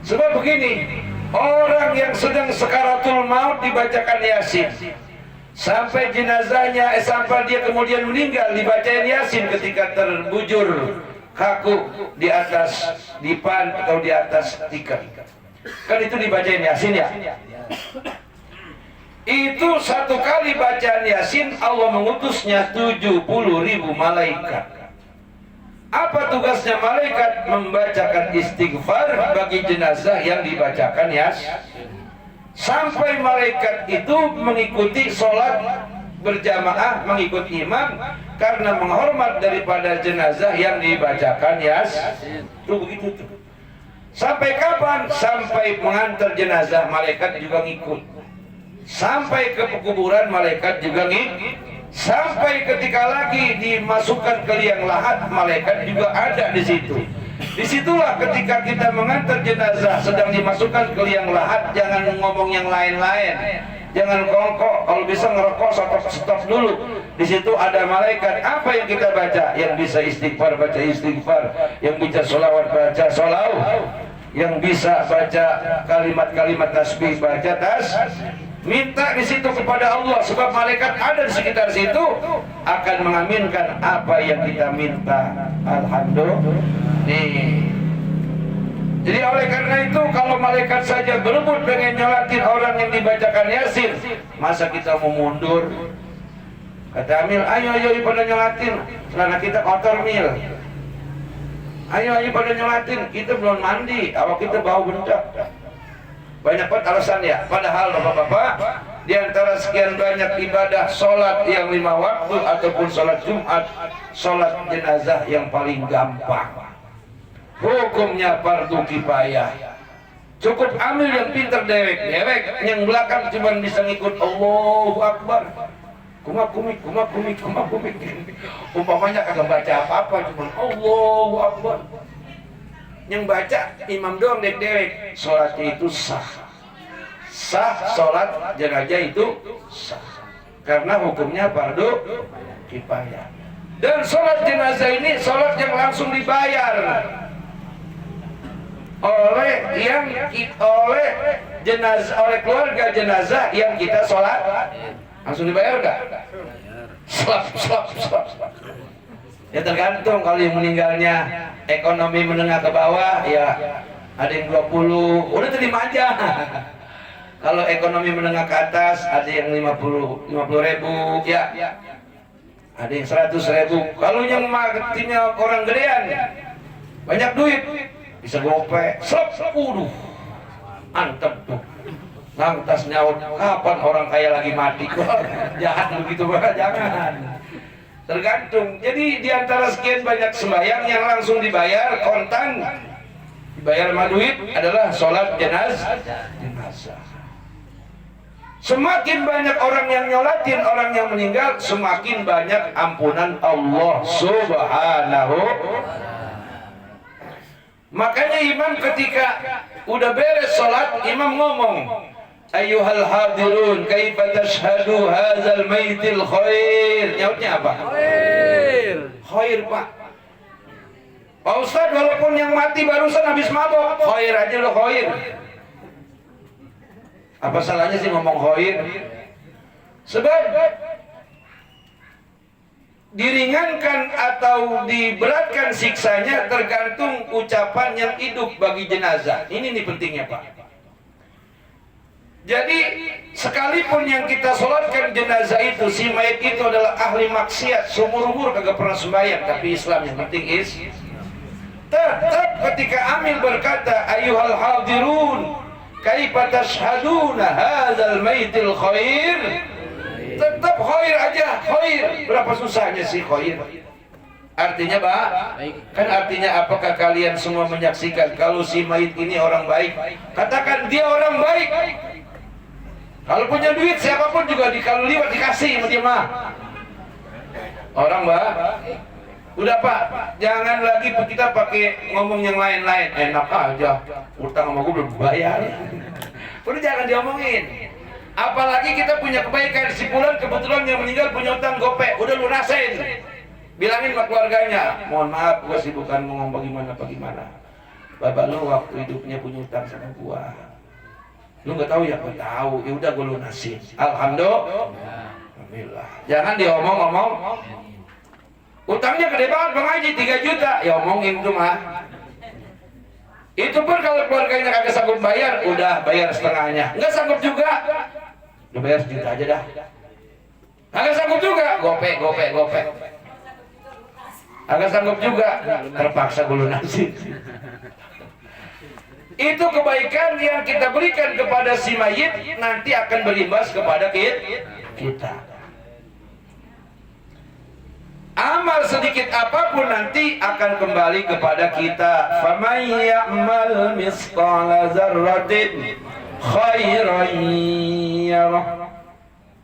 Sebab begini, orang yang sedang sekaratul maut dibacakan Yasin, sampai jenazahnya sampai dia kemudian meninggal dibacain Yasin ketika terbujur kaku di atas dipan atau di atas tikar. Kan itu dibacain Yasin ya. Itu satu kali bacaan Yasin Allah mengutusnya 70.000 malaikat. Apa tugasnya malaikat? Membacakan istighfar bagi jenazah yang dibacakan Yasin. Sampai malaikat itu mengikuti sholat berjamaah, mengikut imam karena menghormat daripada jenazah yang dibacakan Yasin. Itu begitu tuh. Sampai kapan? Sampai mengantar jenazah malaikat juga ngikut. Sampai ke pekuburan malaikat juga ngikut. Sampai ketika lagi dimasukkan ke liang lahat, malaikat juga ada di situ. Disitulah ketika kita mengantar jenazah sedang dimasukkan ke liang lahat, jangan ngomong yang lain-lain, jangan kongkok. Kalau bisa ngerokok, stop dulu. Di situ ada malaikat. Apa yang kita baca? Yang bisa istighfar, baca istighfar. Yang bisa sholawat, baca sholawat. Yang bisa baca kalimat-kalimat tasbih, baca tasbih. Minta di situ kepada Allah, sebab malaikat ada di sekitar situ akan mengaminkan apa yang kita minta. Alhamdulillah. Nih. Jadi oleh karena itu kalau malaikat saja berebut pengen nyolatin orang yang dibacakan Yasin, masa kita mau mundur? Kata Amil, ayo pada nyolatin, celana kita kotor Mil. Ayo pada nyolatin, kita belum mandi, awak kita bau bentak. Banyak banget alasan ya. Padahal bapak-bapak, di antara sekian banyak ibadah sholat yang 5 waktu ataupun sholat Jumat, sholat jenazah yang paling gampang. Hukumnya fardu kifayah. Cukup ambil yang pintar dewek, yang belakang cuma bisa ngikut Allahu Akbar. Kumak-kumik. Umpamanya kagak baca apa-apa, cuma Allahu Akbar. Yang baca imam doang dewek, sholatnya itu sah. Sholat jenazah itu sah. Karena hukumnya fardu kifayah. Dan sholat jenazah ini sholat yang langsung dibayar oleh keluarga jenazah yang kita sholat. Langsung dibayar enggak? Slap. Ya tergantung, kalau yang meninggalnya ekonomi menengah ke bawah ya ada yang 20, udah terima aja. Kalau ekonomi menengah ke atas ada yang 50 ribu ya, ada yang 100.000. Kalau yang matinya orang gedean banyak duit bisa gope, antep tuh. Lantas nyaut, kapan orang kaya lagi mati? Jahat begitu, jangan. Tergantung. Jadi diantara sekian banyak sembahyang yang langsung dibayar kontan, dibayar sama duit adalah sholat jenazah. Semakin banyak orang yang nyolatin orang yang meninggal, semakin banyak ampunan Allah Subhanahu. Makanya imam ketika udah beres sholat, imam ngomong, ayyuhal hadirun kaifa tashhadu hadzal maitil khair. Nyautnya apa? Khair Pak. Pak Ustadz, walaupun yang mati barusan habis mabok, khair aja lo khair. Apa salahnya sih ngomong khair? Sebab diringankan atau diberatkan siksanya tergantung ucapan yang hidup bagi jenazah. Ini nih pentingnya Pak. Jadi sekalipun yang kita sholatkan jenazah itu, si mayat itu adalah ahli maksiat, seumur umur kagak pernah sembahyang, tapi Islam yang penting tetap ketika Amil berkata ayyuhal hadirun kaifa tashhaduna hadzal maitil khair, tetap khair aja, khair. Berapa susahnya sih khair? Artinya Pak, kan artinya apakah kalian semua menyaksikan kalau si mayit ini orang baik? Katakan dia orang baik. Kalau punya duit siapapun juga kalau liwat dikasih sama dia mah. Orang Mbak, udah Pak, jangan lagi kita pakai ngomong yang lain-lain. Enak aja, utang sama gue belum bayar. Udah jangan diomongin. Apalagi kita punya kebaikan, si Fulan kebetulan yang meninggal punya utang gope, udah lunasin. Bilangin sama keluarganya, mohon maaf gue sih bukan ngomong bagaimana. Bapak lu waktu hidupnya punya utang sama gua. Lu nggak tahu ya? Gua tahu. Ya udah gua lunasin. Alhamdulillah. Jangan diomong-omong. Utangnya gede banget Bang Haji 3 juta. Ya omongin tuh mah. Itu pun kalau keluarganya kagak sanggup bayar, udah bayar setengahnya. Nggak sanggup juga, udah bayar sejuta aja dah. Kagak sanggup juga, gope. Kagak sanggup juga, terpaksa gue lunasin. Itu kebaikan yang kita berikan kepada si mayit nanti akan berimbas kepada kita. Amal sedikit apapun nanti akan kembali kepada kita. Faman ya'mal misqala dzarratin khairan yarah.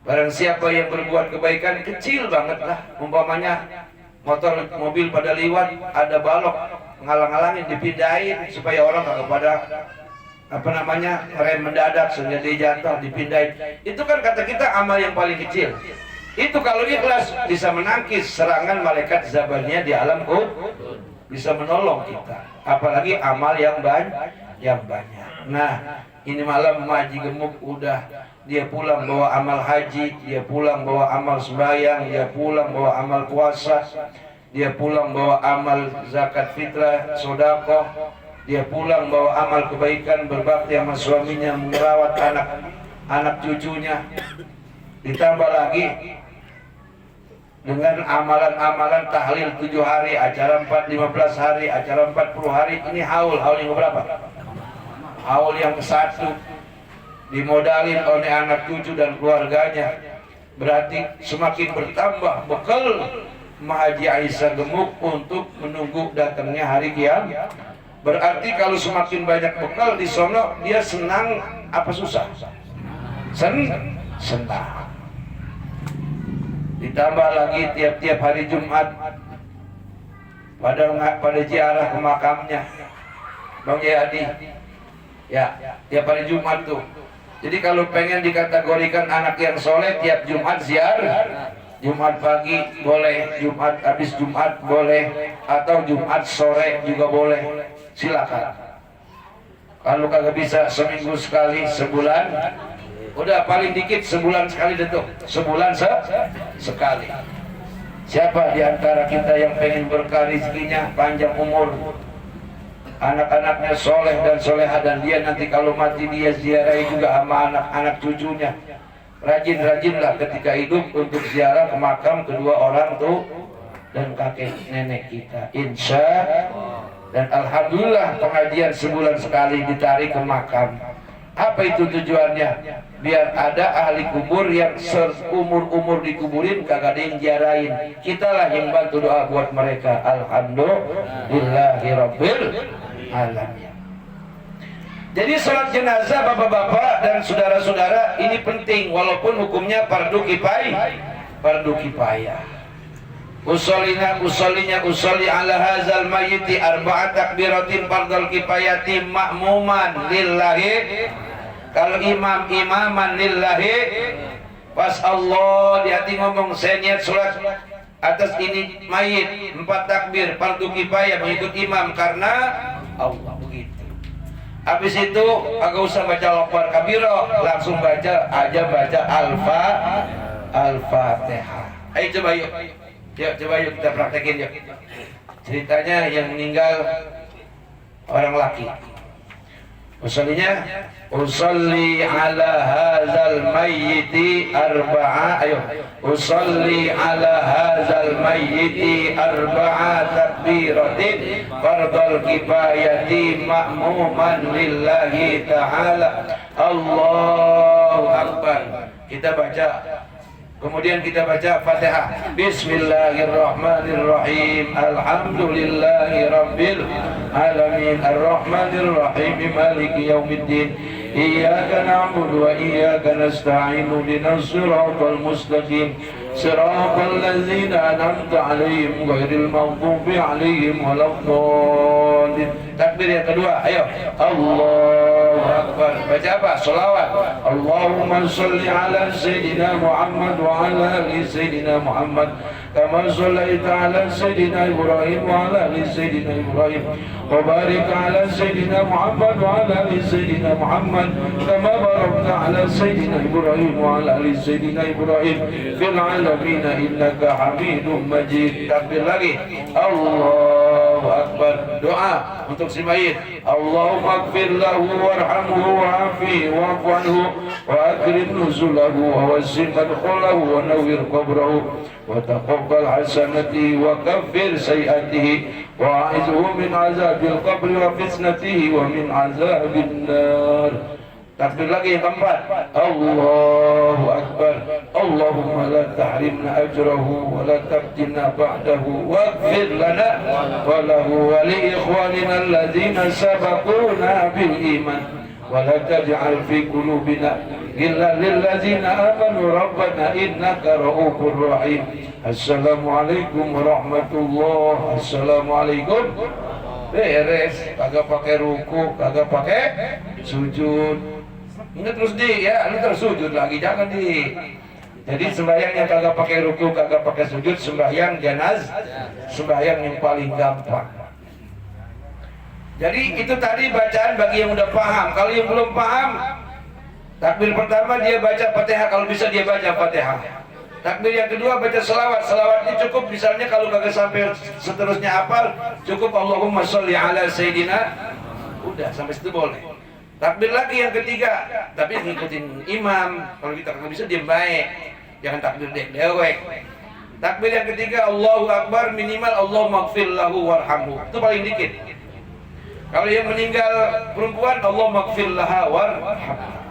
Barang siapa yang berbuat kebaikan kecil banget lah, umpamanya motor mobil pada lewat ada balok ngalang-ngalangin, dipindahin supaya orang nggak pada rem mendadak sehingga dia jatuh, dipindahin. Itu kan kata kita amal yang paling kecil. Itu kalau ikhlas bisa menangkis serangan malaikat zabannya di alam kubur, bisa menolong kita. Apalagi amal yang banyak. Nah, ini malam Haji Gemuk udah dia pulang bawa amal haji, dia pulang bawa amal sembahyang, dia pulang bawa amal puasa, dia pulang bawa amal zakat fitrah, sedekah, dia pulang bawa amal kebaikan berbakti sama suaminya, merawat anak cucunya. Ditambah lagi dengan amalan-amalan tahlil 7 hari, acara 15 hari, acara 40 hari. Ini haul yang berapa? Haul yang ke-1, dimodalin oleh anak cucu dan keluarganya. Berarti semakin bertambah bekal Haji Aisyah Gemuk untuk menunggu datangnya hari kiamat. Berarti kalau semakin banyak bekal di sono, dia senang apa susah? Senang. Ditambah lagi tiap-tiap hari Jumat pada ziarah ke makamnya Bang Yadi. Ya, tiap hari Jumat tuh. Jadi kalau pengen dikategorikan anak yang soleh, tiap Jumat ziarah. Jumat pagi boleh, Jumat habis Jumat boleh, atau Jumat sore juga boleh. Silakan. Kalau kagak bisa seminggu sekali, sebulan, udah paling dikit sebulan sekali detuk. Sebulan sekali. Siapa di antara kita yang pengen berkah rezekinya, panjang umur, anak-anaknya soleh dan soleha, dan dia nanti kalau mati dia ziarahi juga sama anak-anak cucunya. Rajin-rajinlah ketika hidup untuk ziarah ke makam kedua orang tuh dan kakek nenek kita, insya. Dan alhamdulillah pengajian sebulan sekali ditarik ke makam. Apa itu tujuannya? Biar ada ahli kubur yang seumur-umur dikuburin kagak ada yang ziarahin. Kitalah yang bantu doa buat mereka. Alhamdulillahirabbil alamin. Jadi salat jenazah bapak-bapak dan saudara-saudara ini penting, walaupun hukumnya fardu kifayah. Usolli ala hazal mayyiti arba'at takbiratin fardal kifayati ma'muman lillahi. Kalau imaman lillahi, pas Allah di hati ngomong saya niat sholat atas ini mayit 4 takbir fardu kifayah mengikut imam karena Allah, begitu. Habis itu agak usah baca Allahu kabiro, langsung baca Al-Fatihah. Ayo coba yuk. Coba yuk kita praktekin yuk. Ceritanya yang meninggal orang laki. Usolli ala hadzal mayyiti arba'a. Ayo. Usolli ala hadzal mayyiti arba'a takbiratin fardal kifayati ma'muman lillahi ta'ala. Allahu akbar. Kita baca. Kemudian kita baca Fatihah. Bismillahirrahmanirrahim. Alhamdulillahi rabbil alamin. Arrahmanirrahim. Maliki yaumiddin. Iyyaka na'budu wa iyyaka nasta'in. Ihdinas siratal mustaqim. siratal ladzina an'amta 'alaihim ghairil maghdubi 'alaihim waladdallin. Takbir yang kedua, ayo. Allahu Akbar. Baca apa? Shalawat. Allahumma shalli ala sayyidina Muhammad wa ala ali sayyidina Muhammad kama shallaita ala sayyidina Ibrahim wa ala ali sayyidina Ibrahim wa barik ala sayyidina Muhammad wa ala ali sayyidina Muhammad kama barakta ala sayyidina Ibrahim wa ala ali sayyidina Ibrahim fil alamin innaka Hamidum Majid. Takbir lagi. Allahu Akbar. Doa untuk si mayit. Allahumma ighfir lahu warhamhu wa'afihi wa'fu anhu wa akrim nuzulahu wa wasi' madkhalahu wa nawwir qabrahu wa taqabbal hasanatihi wa kaffir sayi'atihi wa a'idhu min azabil qabri wa fitnatihi wa min azabin nar. Takbir lagi yang keempat. Allahu Akbar. Allahumma la tahrimna ajrahu wa la tabtinna ba'dahu waghfir lana wa lahu wa li ikhwanina alladhina sabaquna bil iman wa la taj'al fi qulubina illa lil ladzina amanu rabbana innaka ra'ufur rahim. Assalamualaikum warahmatullahi. Assalamualaikum. Beres, kagak pakai ruku, kagak pakai sujud. Ingat terus ya, lu tersujud lagi, jangan Jadi sembahyang yang kagak pakai ruku, kagak pakai sujud, sembahyang sembahyang yang paling gampang. Jadi itu tadi bacaan bagi yang udah paham. Kalau yang belum paham, takbir pertama dia baca Fatihah, kalau bisa dia baca Fatihah. Takbir yang kedua baca selawat. Selawatnya cukup, misalnya kalau kagak sampai seterusnya hafal, cukup Allahumma sholli ala sayyidina. Udah sampai situ boleh. Takbir lagi yang ketiga, tapi ngikutin imam. Kalau kita nggak bisa diam baik, jangan takbir dewek. Takbir yang ketiga Allahu Akbar, minimal Allahumma ighfir lahu warhamhu. Itu paling dikit. Kalau yang meninggal perempuan Allahumma ighfir laha warhamha.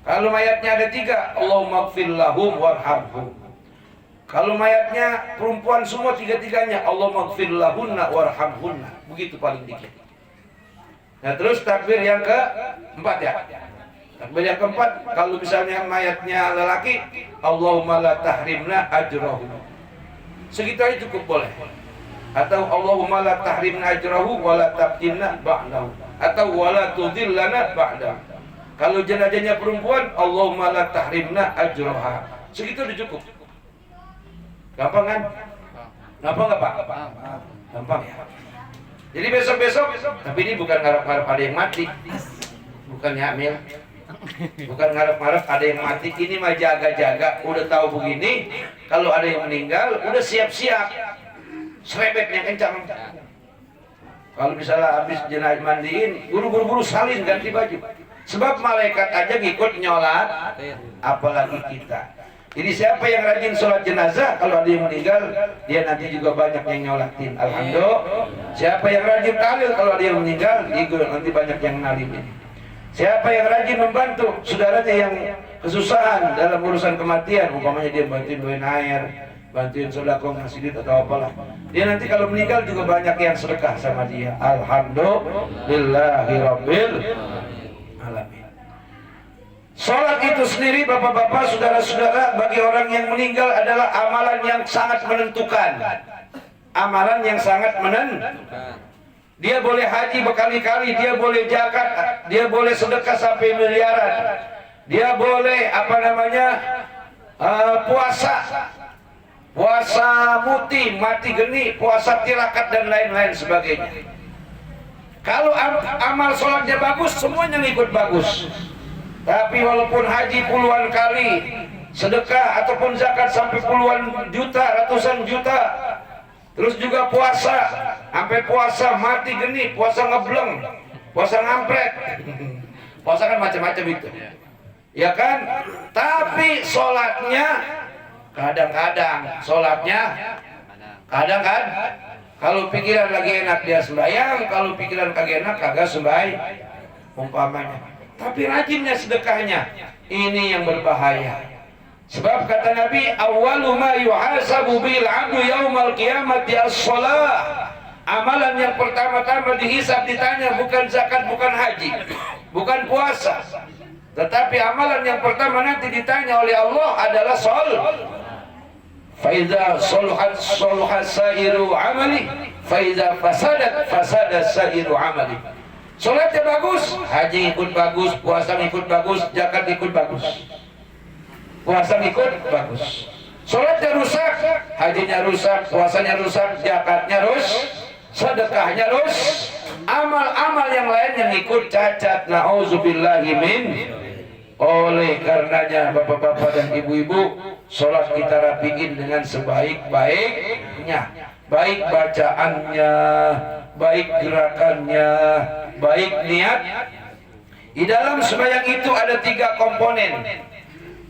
Kalau mayatnya ada tiga Allahumma ighfir lahum warhamhum. Kalau mayatnya perempuan semua tiga-tiganya Allahumma ighfir lahunna warhamhunna. Begitu paling dikit. Nah terus takbir yang keempat ya. Takbir yang keempat, kalau misalnya mayatnya lelaki, Allahumma la tahrimna ajrahu. Segitu aja cukup boleh. Atau Allahumma la tahrimna ajrahu wa la tabtinna ba'dahu. Atau wa la tudillana ba'dahu. Kalau jenazahnya perempuan, Allahumma la tahrimna ajraha. Segitu udah cukup. Gampang kan? Gampang nggak Pak? Gampang ya. Jadi besok-besok, tapi ini bukan ngarep-ngarep ada yang mati, bukan hamil, bukan ngarep-ngarep ada yang mati. Ini mah jaga-jaga, udah tahu begini, kalau ada yang meninggal, udah siap-siap, serebetnya kencang. Kalau misalnya habis jenazah mandiin, buru-buru salin ganti baju. Sebab malaikat aja ngikut nyolat, apalagi kita. Jadi siapa yang rajin sholat jenazah, kalau ada yang meninggal, dia nanti juga banyak yang nyolatin. Alhamdulillah. Siapa yang rajin tahlil, kalau ada yang meninggal, dia nanti banyak yang nalimin. Siapa yang rajin membantu saudaranya yang kesusahan dalam urusan kematian, umpamanya dia bantuin bawain air, bantuin sedekah ngasih duit atau apalah, dia nanti kalau meninggal juga banyak yang sedekah sama dia. Alhamdulillahirabbil alamin. Salat itu sendiri bapak-bapak, saudara-saudara, bagi orang yang meninggal adalah amalan yang sangat menentukan. Amalan yang sangat menentukan. Dia boleh haji berkali-kali, dia boleh zakat, dia boleh sedekah sampai miliaran. Dia boleh puasa muti, mati geni, puasa tirakat dan lain-lain sebagainya. Kalau amal sholatnya bagus, semuanya ngikut bagus. Tapi walaupun haji puluhan kali, sedekah ataupun zakat sampai puluhan juta, ratusan juta, terus juga puasa, sampai puasa mati geni, puasa ngebleng, puasa ngampret, puasa kan macam-macam itu, ya kan? Tapi sholatnya kadang-kadang, kadang kan? Kalau pikiran lagi enak dia sembahyang, kalau pikiran kagak enak kagak sembahyang, umpamanya. Tapi rajinnya sedekahnya, ini yang berbahaya. Sebab kata Nabi, awwalu ma yuhasabu bil 'abdu yaumal qiyamati as-shalah. Amalan yang pertama-tama dihisab ditanya bukan zakat, bukan haji, bukan puasa. Tetapi amalan yang pertama nanti ditanya oleh Allah adalah Faiza soluhat soluhat sairu amali, faiza fasadat fasadat sairu amali. Salatnya bagus, haji ikut bagus, puasa ikut bagus, zakat ikut bagus. Puasa ikut bagus. Salatnya rusak, hajinya rusak, puasanya rusak, zakatnya rusak, sedekahnya rusak. Amal-amal yang lain yang ikut cacat. Nauzubillahi min. Oleh karenanya bapak-bapak dan ibu-ibu, sholat kita rapiin dengan sebaik-baiknya, baik bacaannya, baik gerakannya, baik niat. Di dalam sembahyang itu ada 3 komponen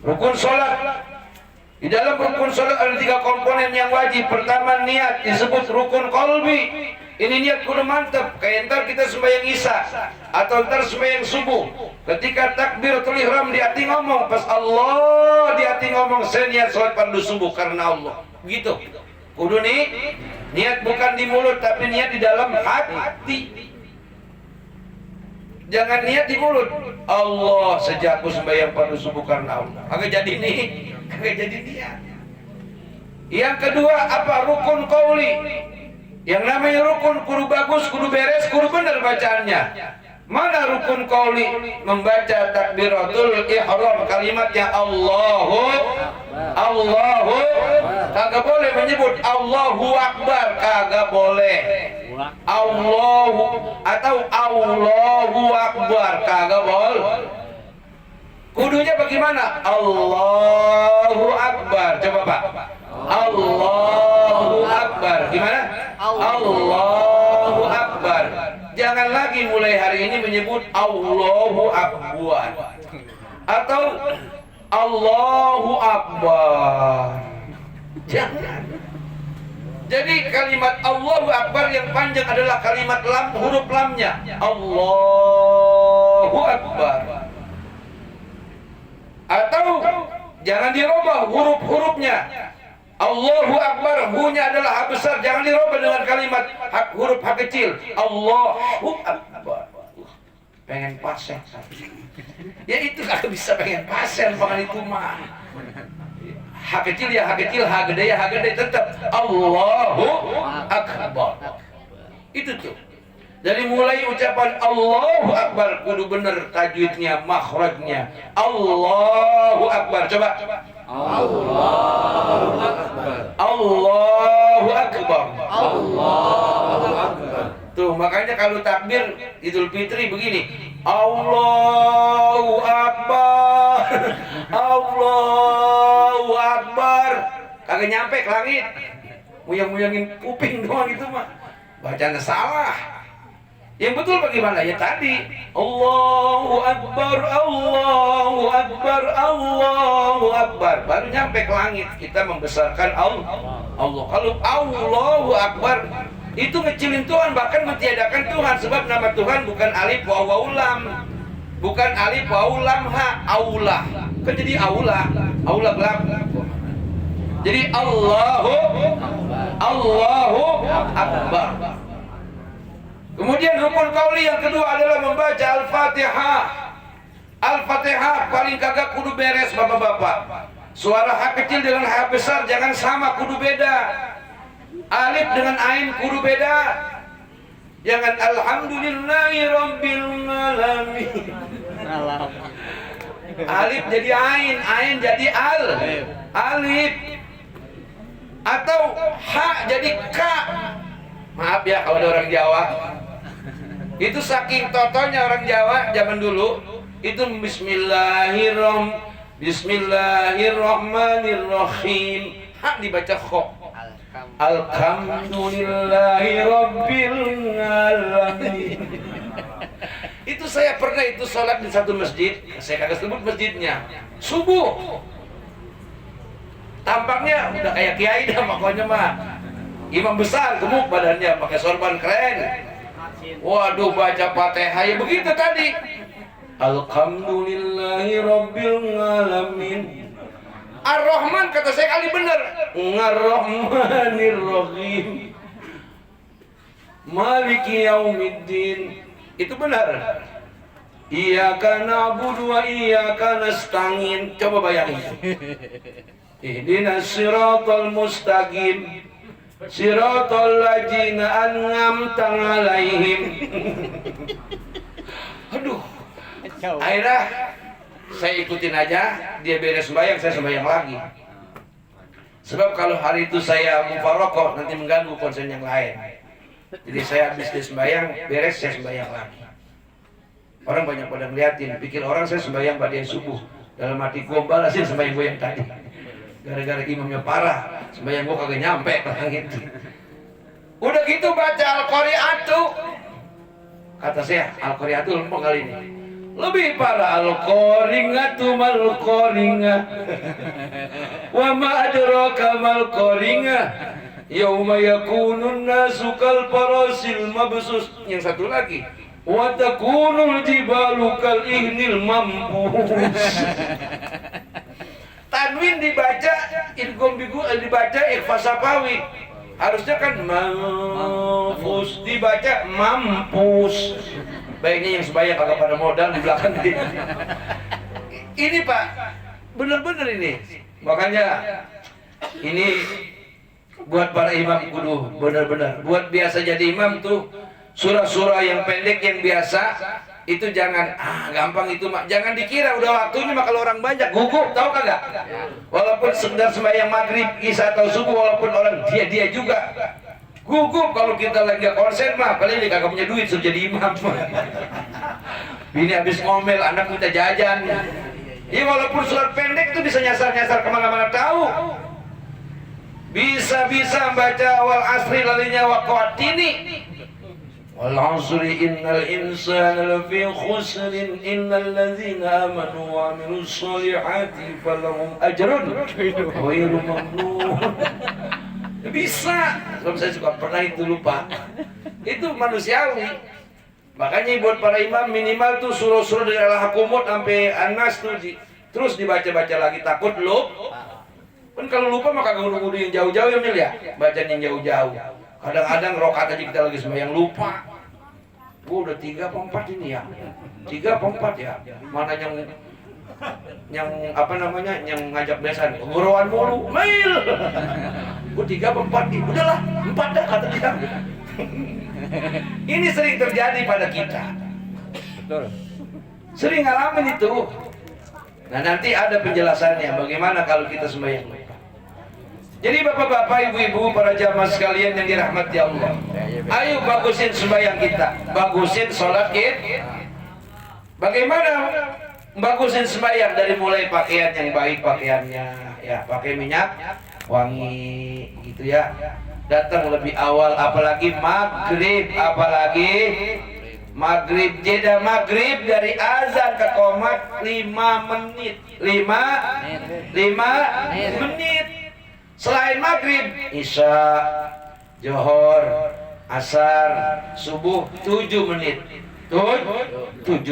rukun sholat. Di dalam rukun sholat ada 3 komponen yang wajib. Pertama niat, disebut rukun qalbi. Ini niat kudu mantap. Kayak ntar kita sembahyang isya atau ntar sembahyang subuh, ketika takbiratul ihram di hati ngomong, pas Allah di hati ngomong, saya niat sholat fardu subuh karena Allah. Begitu. Kudu nih niat bukan di mulut tapi niat di dalam hati. Jangan niat di mulut. Allah sejak aku sembahyang fardu subuh karena Allah. Kagak jadi nih, kagak jadi niat. Yang kedua apa? Rukun qauli. Yang namanya rukun kudu bagus, kudu beres, kudu benar bacaannya. Mana rukun qauli? Membaca takbiratul ihram, kalimatnya Allahu kagak boleh menyebut Allahu Akbar, kagak boleh. Allahu atau Allahu Akbar, kagak boleh. Kudunya bagaimana? Allahu Akbar. Coba Pak. Allahu Akbar. Gimana? Allahu Akbar. Jangan lagi mulai hari ini menyebut Allahu Akbar atau Allahu Akbar. Jangan. Jadi kalimat Allahu Akbar yang panjang adalah kalimat lam, huruf lamnya. Allahu Akbar. Atau jangan dirubah huruf-hurufnya. Allahu Akbar, hu-nya adalah ha besar, jangan dirubah dengan kalimat huruf ha kecil. Allahu Akbar. Pengen pasien. Ya itu kalau bisa pengen pasien, pengen itu mah. Ha kecil ya ha kecil, ha gede ya ha gede, tetap Allahu Akbar. Itu tuh. Dari mulai ucapan Allahu Akbar kudu bener tajwidnya, makhrajnya. Allahu Akbar. Coba. Allahu Akbar. Allahu Akbar. Allahu Akbar. Tuh makanya kalau takbir Idul Fitri begini. Allahu Akbar. Allahu Akbar. Kagak nyampe ke langit. Muyang-muyangin kuping doang itu mah. Bacanya salah. Yang betul bagaimana? Ya tadi Allahu Akbar, Allahu Akbar, Allahu Akbar. Baru nyampe ke langit kita membesarkan Allah. Kalau Allahu Akbar itu ngecilin Tuhan, bahkan mentiadakan Tuhan. Sebab nama Tuhan bukan alif waw waw lam, bukan alif waw lam ha, aulah. Kan jadi aulah gelap. Jadi Allahu Akbar. Kemudian rukun qauli yang kedua adalah membaca Al-Fatihah. Al-Fatihah paling kagak kudu beres bapak-bapak. Suara ha kecil dengan ha besar jangan sama, kudu beda. Alif dengan ain kudu beda. Jangan alhamdulillahi rabbil alamin. Alif jadi ain jadi alif. Atau ha jadi ka. Maaf ya kalau ada orang Jawa. Itu saking totonya orang Jawa zaman dulu itu Bismillahirrahmanirrahim. Hak dibaca kho. Alhamdulillahi rabbil alamin. Itu saya pernah itu sholat di satu masjid. Saya kagak sebut masjidnya. Subuh. Tampaknya udah kayak kiai dah pokoknya mah. Imam besar, gemuk badannya, pakai sorban keren. Waduh, baca Fatihah ya begitu tadi. Alhamdulillahi rabbil alamin. Ar-Rahman kata saya kali benar. Ar-Rahmanir-Rahim. Maliki yaumiddin. Itu benar. Iyyaka na'budu wa iyyaka nasta'in. Coba bayangin. Ihdinas siratal mustaqim siratal ladzina an'amta 'alaihim. Aduh. Akhirnya saya ikutin aja, dia beres sembahyang, saya sembahyang lagi. Sebab kalau hari itu saya mufarokoh nanti mengganggu konsen yang lain. Jadi saya habis dia sembahyang, beres saya sembahyang lagi. Orang banyak pada ngeliatin, pikir orang saya sembahyang pada subuh. Dalam hati gua balasin sembahyang gua yang tadi. Gara-gara imamnya parah, sembahyang gua kagak nyampe gitu. Udah gitu baca Al-Qari'atu. Kata saya, Al-Qari'atu lempeng kali ini. Lebih parah Al-Qari'atu mal-Qari'ah. Wa ma adraka mal-Qari'ah. Yauma yakunun nasu kal farasil mabsus. Yang satu lagi, wa takunul jibalu kal ihnil mambus. Tanwin dibaca idgham bigu, dibaca ikhfa safawi. Harusnya kan mampus, dibaca mampus. Baiknya yang sembahyang kagak pada modal di belakang dia. Ini Pak, bener-bener ini. Makanya ini buat para imam kudu benar-benar. Buat biasa jadi imam tuh surah-surah yang pendek yang biasa itu jangan gampang itu mak. Jangan dikira udah waktunya mah kalau orang banyak gugup, tahu kagak? Walaupun sekedar sembahyang maghrib, isya atau subuh, walaupun orang dia juga gugup kalau kita lagi konsen mah. Paling dia kagak punya duit suruh jadi imam. Bini habis ngomel, anak minta jajan. Ya walaupun surat pendek itu bisa nyasar-nyasar kemana-mana tahu. Bisa-bisa baca wal asri lalinya waqatini. Wal asri innal insana lafi khusrin illal ladzina amanu wa amilus solihati falahum ajrun ghairu mamnun. Bisa. Sebab saya juga pernah itu lupa. Itu manusiawi. Makanya buat para imam minimal tuh surah-surah dari Al-Hukumut sampai An-Nas tuh terus dibaca-baca lagi, takut lupa. Kan kalau lupa maka guru-guru yang jauh-jauh ya Mil ya, bacaan yang jauh-jauh. Kadang-kadang rokaat aja kita lagi sembahyang lupa. Gua udah 3 apa 4 ini ya. 3 apa 4 ya. Mana yang apa namanya, yang ngajak besan, guruan mulu, Mil. Gua 3 apa 4 nih. Udahlah, 4 dah kata dia. Ini sering terjadi pada kita. Betul. Sering ngalamin itu. Nah nanti ada penjelasannya bagaimana kalau kita sembahyang. Jadi bapak-bapak, ibu-ibu, para jamaah sekalian yang dirahmati Allah, ayo bagusin sembahyang kita, bagusin sholat kita. Bagaimana bagusin sembahyang? Dari mulai pakaian yang baik, pakaiannya ya pakai minyak wangi gitu ya. Datang lebih awal, apalagi maghrib, maghrib, jeda maghrib dari azan ke qomat 5 menit. 5 menit. Selain maghrib, isya, johor, asar, subuh 7 menit. 7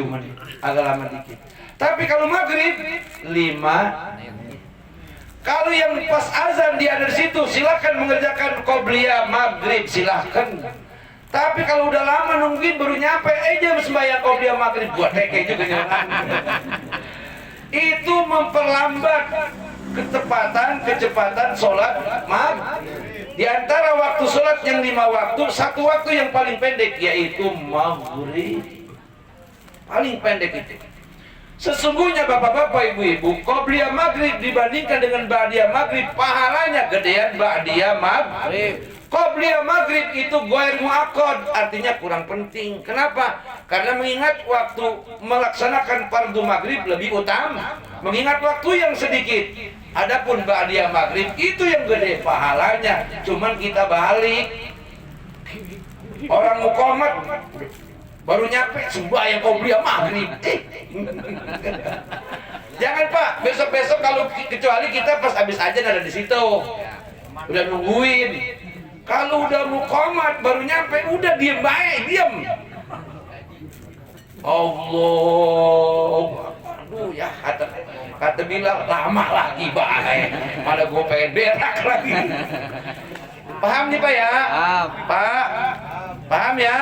menit. Agak lama dikit. Tapi kalau maghrib 5. Kalau yang pas azan dia ada di situ, silakan mengerjakan qobliyah maghrib, silakan. Tapi kalau udah lama nungguin baru nyampe, jam sembahyang qobliyah maghrib, buat teke juga jangan. Itu memperlambat kecepatan sholat maghrib. Di antara waktu sholat yang 5 waktu, 1 waktu yang paling pendek yaitu maghrib. Paling pendek itu. Sesungguhnya bapak-bapak, ibu-ibu, qobliyah maghrib dibandingkan dengan ba'diyah maghrib, pahalanya gedean ba'diyah maghrib. Qobliyah maghrib itu ghair muakkad, artinya kurang penting. Kenapa? Karena mengingat waktu melaksanakan fardu maghrib lebih utama, mengingat waktu yang sedikit. Adapun ba'diyah maghrib itu yang gede pahalanya, cuman kita balik. Orang muqamat baru nyampe sembahyang qobliyah maghrib. Jangan Pak, besok-besok kalau kecuali kita pas habis ajan ada di situ, udah nungguin. Kalau udah muqamat baru nyampe, udah diem baik, diem. Allah, aduh ya kata bilang lama lagi baik, malah gue pengen berak lagi. Paham nih Pak ya? Pak, paham ya?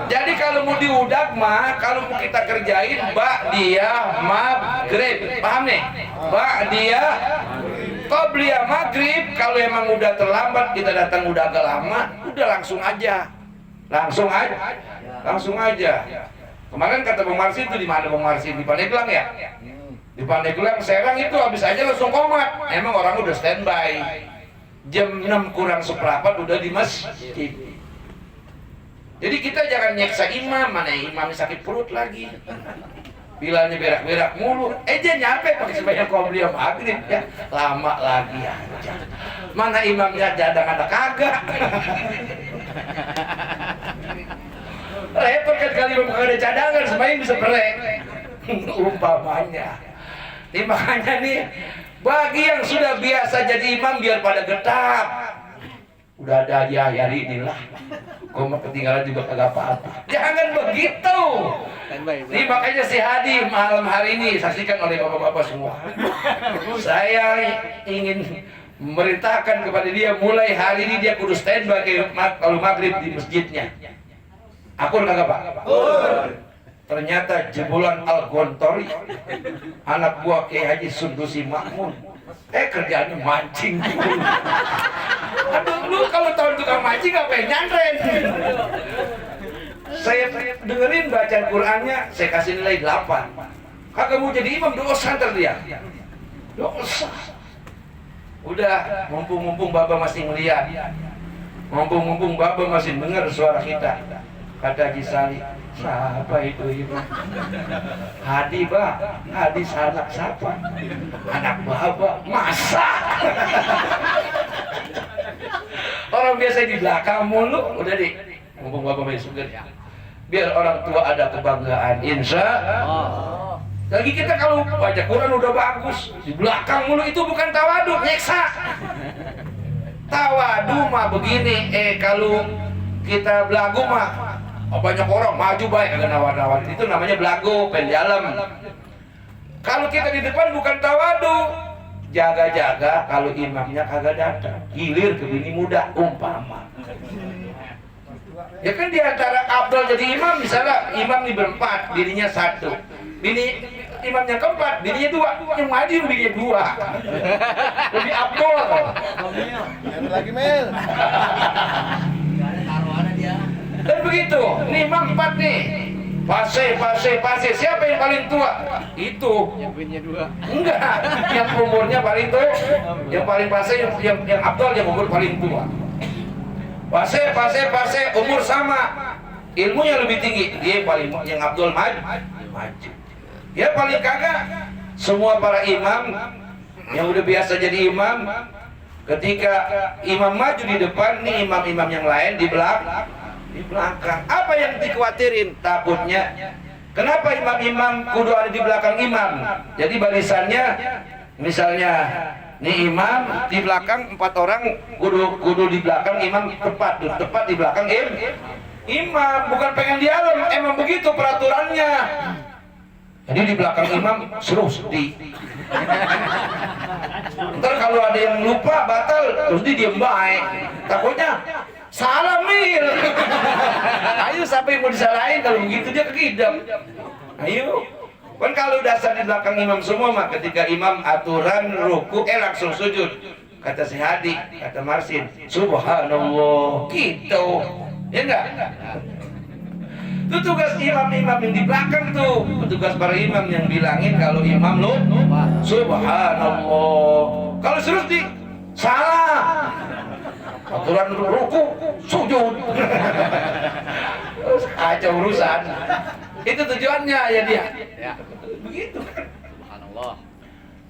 Jadi kalau mau diudak mah, kalau mau kita kerjain ba'diyah maghrib, paham nih? Ba'diyah. Qobliyah maghrib kalau emang udah terlambat kita datang udah agak lama, udah langsung aja. Langsung aja. Kemarin kata Bang Marsin itu di mana Bang Marsin? Di Pandeglang ya? Di Pandeglang Serang itu habis aja langsung komat. Emang orang udah standby. Jam 6 kurang seperempat udah di masjid. Jadi kita jangan nyeksa imam, mana imamnya sakit perut lagi. Bilangnya berak-berak mulu. Dia nyampe pakai sebanyak Qobliyah maghrib ya. Lama lagi aja. Mana imamnya jadang ada kagak. Repot kan kali ada cadangan semuanya bisa perek. Umpamanya. Ini makanya nih bagi yang sudah biasa jadi imam biar pada getap. Udah ada aja hari inilah. Kau mau ketinggalan juga kagak apa-apa. Jangan begitu. Ini makanya si Hadi malam hari ini saksikan oleh bapak-bapak semua. Saya ingin memerintahkan kepada dia mulai hari ini dia kudu standby kalau maghrib di masjidnya. Akur kagak Pak? Ternyata jebolan Al-Gontori anak buah Kiai Haji Sundusi Makmun kerjaannya mancing. Aduh lu kalau tahun tukang mancing ngapain nyandren? Saya dengerin bacaan Qur'annya saya kasih nilai 8. Kagak mau jadi imam dosa ntar dia. Dosa. Udah mumpung Baba masih melihat, mumpung Baba masih dengar suara kita. Kata Haji Sali, siapa itu imam? Hadi Bah, Hadi anak siapa? Anak Baba, masa? Orang biasa di belakang mulu, udah deh, mumpung Baba masih sugar ya. Biar orang tua ada kebanggaan, insya Allah. Lagi kita kalau baca Quran udah bagus, di belakang mulu itu bukan tawadu, nyeksa. Tawadu mah begini, kalau kita belagu mah banyak orang maju baik agak nawar-nawar, itu namanya belagu, pendalam. Kalau kita di depan bukan tawadu, jaga-jaga kalau imamnya kagak datang, gilir ke bini muda umpama. Ya kan di antara Abdul jadi imam, misalnya imam nih berempat, bininya 1. Bini imamnya keempat, bininya 2. Yang maju bininya 2. Lebih Abdul. Lagi Mel. Dan begitu, nih imam 4 nih. Pase. Siapa yang paling tua? Itu. Yang bininya 2. Enggak, yang umurnya paling tua. Yang paling pase yang Abdul yang umur paling tua. Pase, umur sama, ilmunya lebih tinggi, dia paling yang Abdul maju. Dia paling kagak. Semua para imam yang udah biasa jadi imam, ketika imam maju di depan, nih imam-imam yang lain di belakang. Apa yang dikhawatirin? Takutnya, kenapa imam-imam kudu ada di belakang imam? Jadi barisannya, misalnya nih imam di belakang 4 orang kudu di belakang imam tepat di belakang imam, bukan pengen dialog, emang begitu peraturannya. Jadi di belakang imam seru sedih. Ntar kalau ada yang lupa batal terus dia diem baik, takutnya salah mil. Ayo siapa yang mau disalahin kalau begitu dia kekidam. Ayo. Kan kalau dasar di belakang imam semua mah ketika imam aturan ruku langsung sujud. Kata si Hadi, kata Marsin, subhanallah gitu. Ya enggak? Itu tugas imam-imam yang di belakang tuh. Tugas para imam yang bilangin kalau imam lu subhanallah. Kalau suruh di salah. Aturan ruku sujud. Kacau urusan. Itu tujuannya ya dia. Ya. Begitu kan. Subhanallah.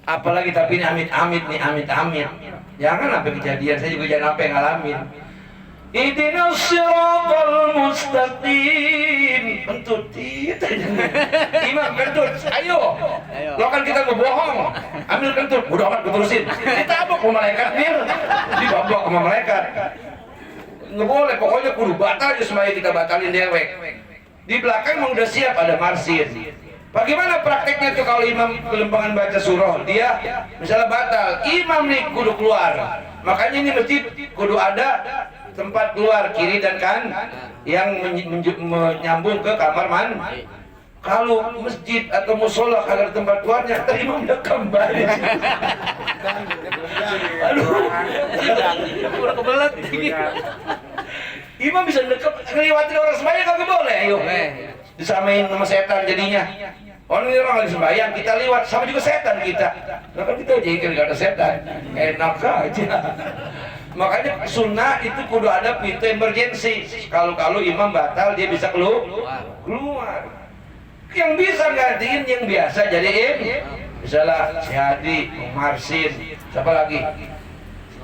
Apalagi tapi ini amit-amit nih, amit-amit. Jangan sampai kejadian, saya juga jangan sampai ngalamin. Ihdinas siratal mustaqim. Kentut itu. Imam kentut. Ayo. Lo kan kita ngebohong. Ambil kentut. Udah amat terusin. Ditabok sama malaikat nih. Dibabok sama malaikat. Nggak boleh, pokoknya kudu batal aja semuanya kita batalin dewek. Di belakang memang udah siap ada marsin. Bagaimana prakteknya tuh kalau imam kelimpangan baca surah, dia misalnya batal, imam nih kudu keluar. Makanya ini masjid kudu ada tempat keluar kiri dan kanan yang menyambung ke kamar mandi. Kalau masjid atau musola kagak ada tempat keluarnya, kata imam udah kembali. Aduh, Udah kebelet. imam bisa ngelewatin orang sembahyang kagak boleh, ayo. Disamain sama setan jadinya. Orang ini orang lagi sembahyang, kita lewat sama juga setan kita. Nah kan kita jadi gak ada setan, enak aja. Makanya sunnah itu kudu ada pintu emergency. Kalau imam batal dia bisa keluar. Yang bisa gantiin yang biasa jadi misalnya si Hadi, Marsin, siapa lagi?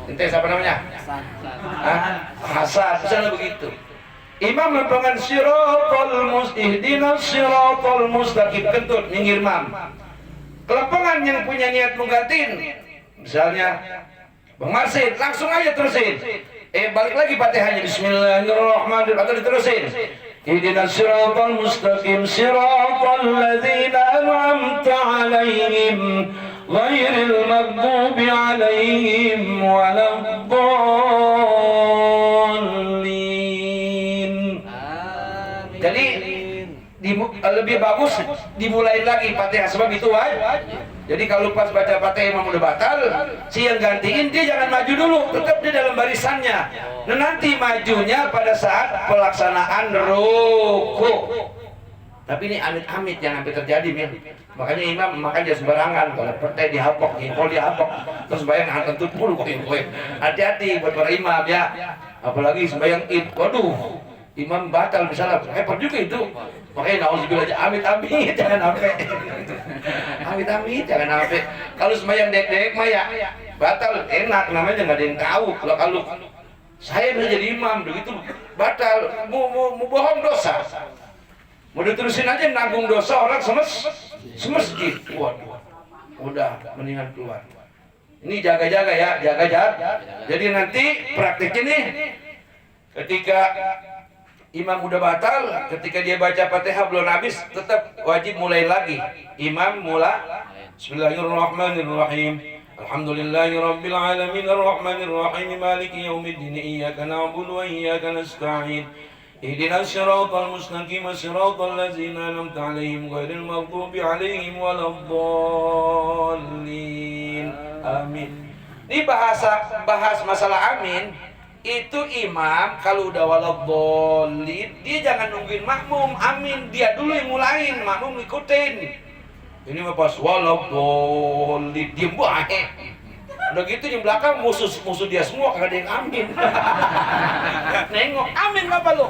Ente siapa namanya? Hasan, misalnya begitu. Imam mempengen ihdinas siratal mustaqim, kentut minggir imam. Kelempengan yang punya niat menggantiin, misalnya Bang Marsin, langsung aja terusin. Balik lagi Fatihahnya, Bismillahirrahmanirrahim, atau diterusin. Ihdinas siratal mustaqim, siratal ladzina an'amta 'alaihim, ghairil maghdubi 'alaihim waladdallin. Jadi lebih bagus dimulai lagi Fatihah, sebab itu wajib. Jadi kalau pas baca Fatihah imam udah batal, si yang gantiin dia jangan maju dulu, tetap di dalam barisannya. Nah nanti majunya pada saat pelaksanaan ruku. Tapi ini amit-amit jangan sampai terjadi, Mil. Makanya imam makanya sembarangan, kalau petai dihapok, ingkol dihapok, terus sembahyang kentut mulu kok ingkol. Hati-hati buat para imam ya. Apalagi sembahyang Id, waduh, imam batal misalnya, repot juga itu. Makanya nauzubillah aja, amit-amit jangan sampai. Amit-amit jangan sampai. Kalau sembahyang dek-dek mah ya batal, enak namanya nggak ada yang tahu. Kalau saya bisa jadi imam begitu batal, mau bohong dosa. Mau diterusin aja nanggung dosa orang semesjid. Waduh, udah mendingan keluar. Ini jaga-jaga ya, jaga-jaga. Jadi nanti praktiknya nih, ketika imam udah batal, ketika dia baca Fatihah belum habis, tetap wajib mulai lagi. Imam mulai Bismillahirrahmanirrahim. Alhamdulillahirabbil alamin arrahmanir rahim maliki yaumiddin iyyaka na'budu wa iyyaka nasta'in. Ihdinas siratal mustaqim siratal ladzina an'amta 'alaihim ghairil maghdubi 'alaihim waladdallin. Amin. Ini bahas masalah amin. Itu imam kalau udah waladdallin dia jangan nungguin makmum amin, dia dulu yang mulain, makmum ngikutin. Ini mah pas waladdallin diem bae. Udah gitu yang belakang musuh dia semua kagak ada yang amin. Nengok amin apa lu?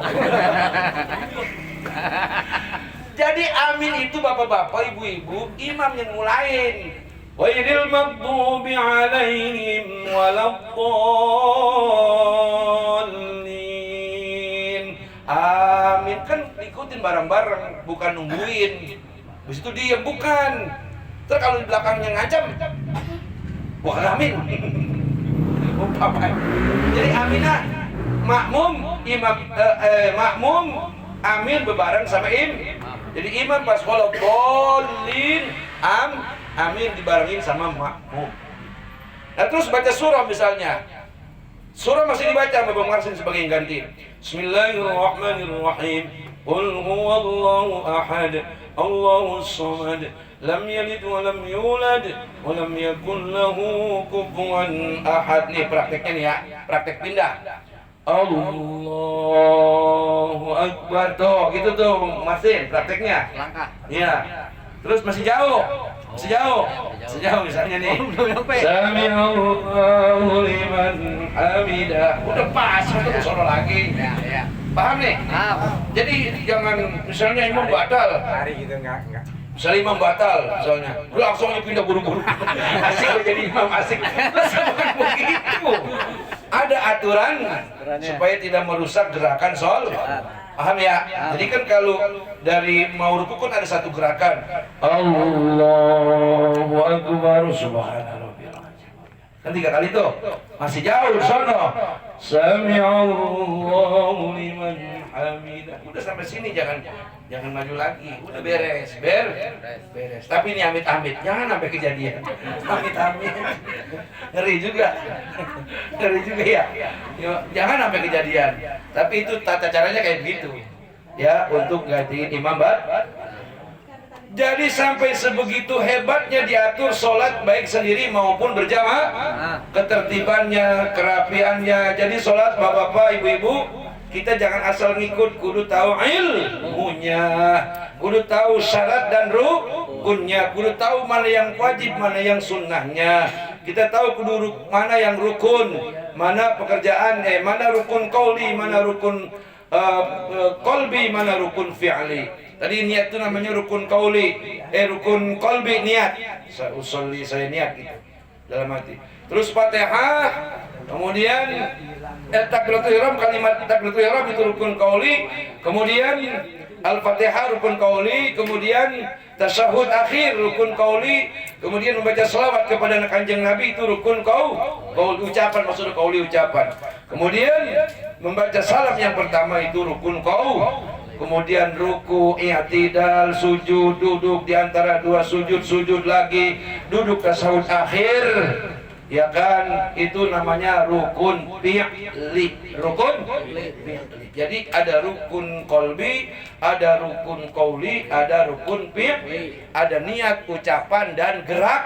Jadi amin itu bapak-bapak, ibu-ibu, imam yang mulain. Ghairil maghdubi 'alaihim waladdallin. Amin kan ikutin bareng-bareng, bukan nungguin. Habis itu diam, bukan. Terus kalau di belakangnya ngajam, bukan amin. Jadi aminah makmum makmum amin bebareng sama Jadi imam pas waladdallin amin dibarengin sama makmum. Nah terus baca surah misalnya. Surah masih dibaca sama Bang Marsin sebagai yang ganti. Bismillahirrahmanirrahim. Qul huwallahu ahad, Allahus samad, lam yalid wa lam yulad wa lam yakul lahu kufuwan ahad. Nih prakteknya nih ya, praktek pindah. Allahu Akbar, tuh gitu tuh Marsin prakteknya. Langkah. Iya. Terus masih jauh misalnya nih. Sami'allahu liman hamidah. Udah pas, itu solo lagi. Ya. Paham nih? Jadi jangan misalnya imam batal. Hari gitu enggak. Misalnya imam batal, misalnya, langsung pindah buru-buru. Asik jadi imam asik. Bukan begitu. Ada aturan supaya tidak merusak gerakan sholat. Paham ya? Jadi kan kalau dari mau ruku kan ada satu gerakan. Allahu Akbar, subhanallah. Kan 3 kali tuh. Masih jauh sono. Sami'allahu liman hamidah. Udah sampai sini jangan maju lagi. Udah beres. Tapi ini amit-amit, jangan sampai kejadian. Amit-amit. Ngeri juga ya. Jangan sampai kejadian. Tapi itu tata caranya kayak gitu. Ya, untuk gantiin imam Jadi sampai sebegitu hebatnya diatur sholat baik sendiri maupun berjamaah, ketertibannya, kerapiannya. Jadi sholat bapak-bapak, ibu-ibu, kita jangan asal ngikut, kudu tahu ilmunya, kudu tahu syarat dan rukunnya, kudu tahu mana yang wajib, mana yang sunnahnya. Kita tahu kudu mana yang rukun, mana pekerjaan, mana rukun qauli, mana rukun qalbi, mana rukun fi'li. Tadi niat itu namanya rukun qauli, rukun qalbi, niat. Saya niat gitu dalam hati. Terus Fatihah, kemudian takbiratul ihram, kalimat takbiratul ihram itu rukun qauli, kemudian Al-Fatihah rukun qauli, kemudian tasyahud akhir rukun qauli, kemudian membaca selawat kepada Kanjeng Nabi itu rukun qauli, ucapan, maksudnya qauli ucapan. Kemudian membaca salam yang pertama itu rukun qauli. Kemudian ruku, i'tidal, sujud, duduk di antara dua sujud, sujud lagi, duduk tasyahud akhir, ya kan, itu namanya rukun fi'li. Rukun fi'li. Jadi ada rukun qalbi, ada rukun qauli, ada rukun fi'li, ada niat, ucapan dan gerak,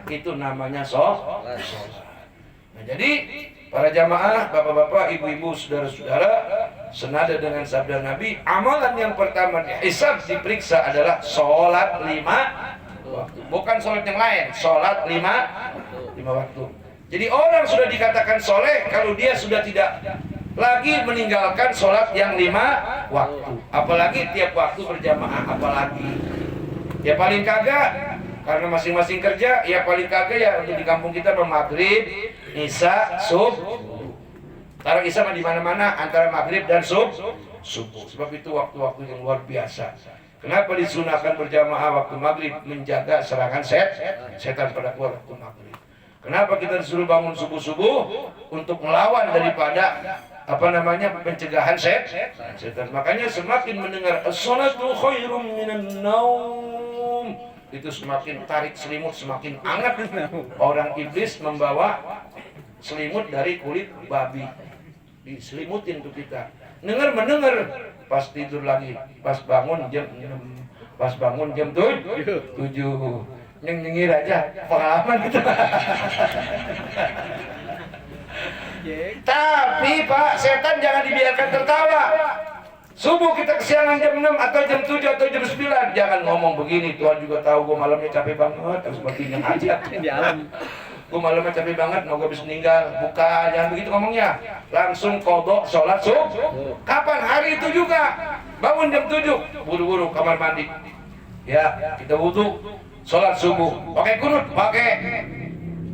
itu namanya sholat. Nah, jadi para jamaah, bapak-bapak, ibu-ibu, saudara-saudara, senada dengan sabda Nabi, amalan yang pertama dihisab, diperiksa adalah sholat 5 waktu. Bukan sholat yang lain, sholat 5 waktu. Jadi orang sudah dikatakan soleh kalau dia sudah tidak lagi meninggalkan sholat yang 5 waktu. Apalagi tiap waktu berjamaah, apalagi. Ya paling kagak, karena masing-masing kerja, ya paling kagak ya untuk di kampung kita maghrib, isya, subuh. Taruh isya di mana-mana antara maghrib dan subuh. Sebab itu waktu-waktu yang luar biasa. Kenapa disunahkan berjamaah waktu maghrib? Menjaga serangan setan pada waktu maghrib. Kenapa kita disuruh bangun subuh-subuh? Untuk melawan daripada pencegahan setan. Makanya semakin mendengar as-salatu khairum minan naum, itu semakin tarik selimut, semakin hangat. Orang iblis membawa selimut dari kulit babi, diselimutin tuh kita. Mendengar, pas tidur lagi, pas bangun jam 7, nyengir aja, pengalaman kita. Tapi Pak, setan jangan dibiarkan tertawa. Subuh kita kesiangan jam 6 atau jam 7 atau jam 9, jangan ngomong begini. Tuhan juga tahu gue malamnya capek banget, harus batinnya aja. Gue malamnya capek banget, mau gue habis meninggal. Bukan, jangan begitu ngomongnya. Langsung kodok sholat subuh. Kapan? Hari itu juga. Bangun jam 7, buru-buru kamar mandi. Ya, kita wudhu, sholat subuh. Pakai kunut, pakai.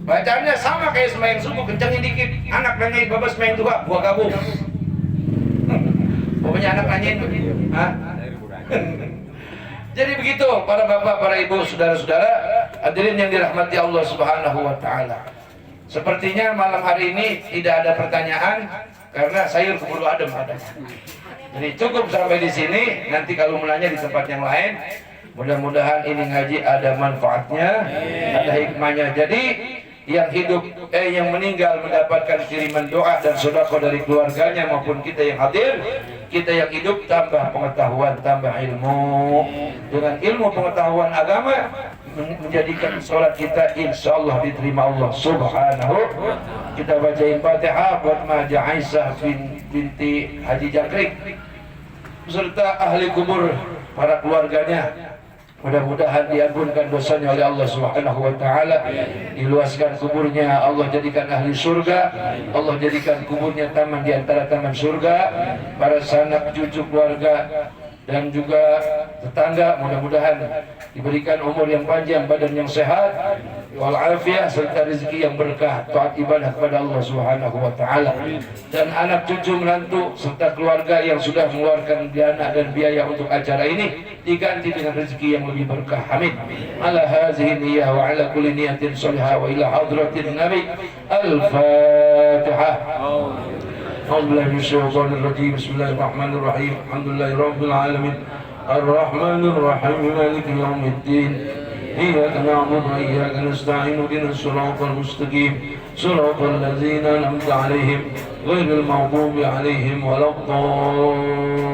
Bacaannya sama kayak sembahyang subuh, kencengin dikit. Anak nanyain, Bapak sembahyang duha, gua gabung. Pokoknya anak nanyain, Jadi begitu para bapak, para ibu, saudara-saudara, hadirin yang dirahmati Allah Subhanahu wa taala. Sepertinya malam hari ini tidak ada pertanyaan karena sayur keburu adem ada. Jadi cukup sampai di sini, nanti kalau mulanya di tempat yang lain. Mudah-mudahan ini ngaji ada manfaatnya, ada hikmahnya. Jadi yang hidup yang meninggal mendapatkan kiriman doa dan sedekah dari keluarganya maupun kita yang hadir, kita yang hidup tambah pengetahuan, tambah ilmu. Dengan ilmu pengetahuan agama menjadikan sholat kita insyaallah diterima Allah Subhanahu. Kita bacain Fatihah buat Maja Aisyah binti Haji Jangkrik beserta ahli kubur para keluarganya. Mudah-mudahan diampunkan dosanya oleh Allah Subhanahu wa taala, diluaskan kuburnya, Allah jadikan ahli surga, Allah jadikan kuburnya taman di antara taman surga. Para sanak cucu keluarga dan juga tetangga mudah-mudahan diberikan umur yang panjang, badan yang sehat, walafiat serta rezeki yang berkah, taat ibadah kepada Allah Subhanahu wa taala. Dan anak cucu menantu serta keluarga yang sudah mengeluarkan dana dan biaya untuk acara ini diganti dengan rezeki yang lebih berkah. Amin. Ala hazihi niyyah wa ala kulli niyatin shalihah wa ila hadratin nabi. Al-Fatihah. أعوذ بالله من الشيطان الرجيم بسم الله الرحمن الرحيم الحمد لله رب العالمين الرحمن الرحيم مالك يوم الدين إياك نعبد وإياك نستعين اهدنا الصراط المستقيم صراط الذين أنعمت عليهم غير المغضوب عليهم ولا الضالين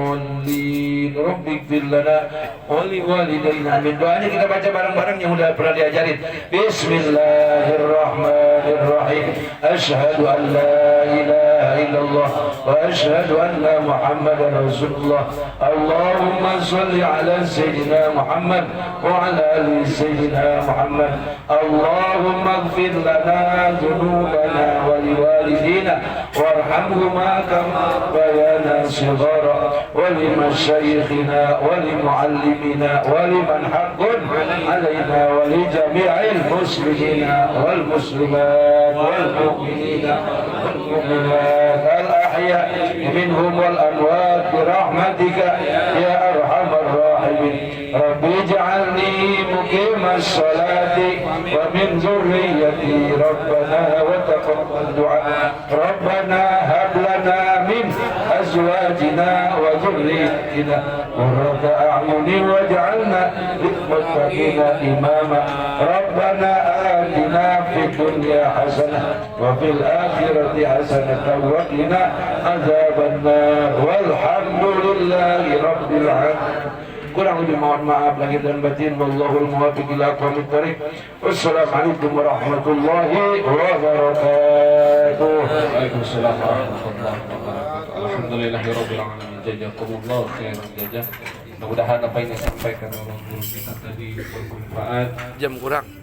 Waliddin Rabbi ighfir lana wa liwalidayna. Amin. Doanya kita baca bareng-bareng yang udah pernah diajarin. Bismillahirrahmanirrahim. Asyhadu an la ilaha illallah wa asyhadu anna Muhammadan Rasulullah. Allahumma shalli ala sayyidina Muhammad wa ala ali sayyidina Muhammad. Allahumma ighfir lana dhunubana wa liwalidina warhamhuma kama rabbayana shighara wa limashayikhina wa limuallimina wa liman haqqun alaina wa li jami'il muslimina wal muslimat wal mu'minina wal mu'minat al ahya minhum wal amwat bi rahmatika ya arhamar rahimin. Rabbi ij'alni muqimas salati wa min dzurriyyati rabbana wa taqabbal du'a. Rabbana hab lana min azwajina wa dhurriyyatina qurrata a'yunin waj'alna lil muttaqina imama. Rabbana atina fid dunya hasanah wa fil akhirati hasanah wa qina adzaban nar. Walhamdulillahi rabbil alamin. Kurang lebih mohon maaf lahir dan batin. Wallahul muwaffiq ila aqwamit thoriq. Wassalamualaikum warahmatullahi wabarakatuh. Waalaikumsalam warahmatullahi wabarakatuh. Alhamdulillahirabbil alamin. Jazakumullah khairan jazaa. Mudah-mudahan apa yang disampaikan oleh guru kita tadi bermanfaat. Jam kurang.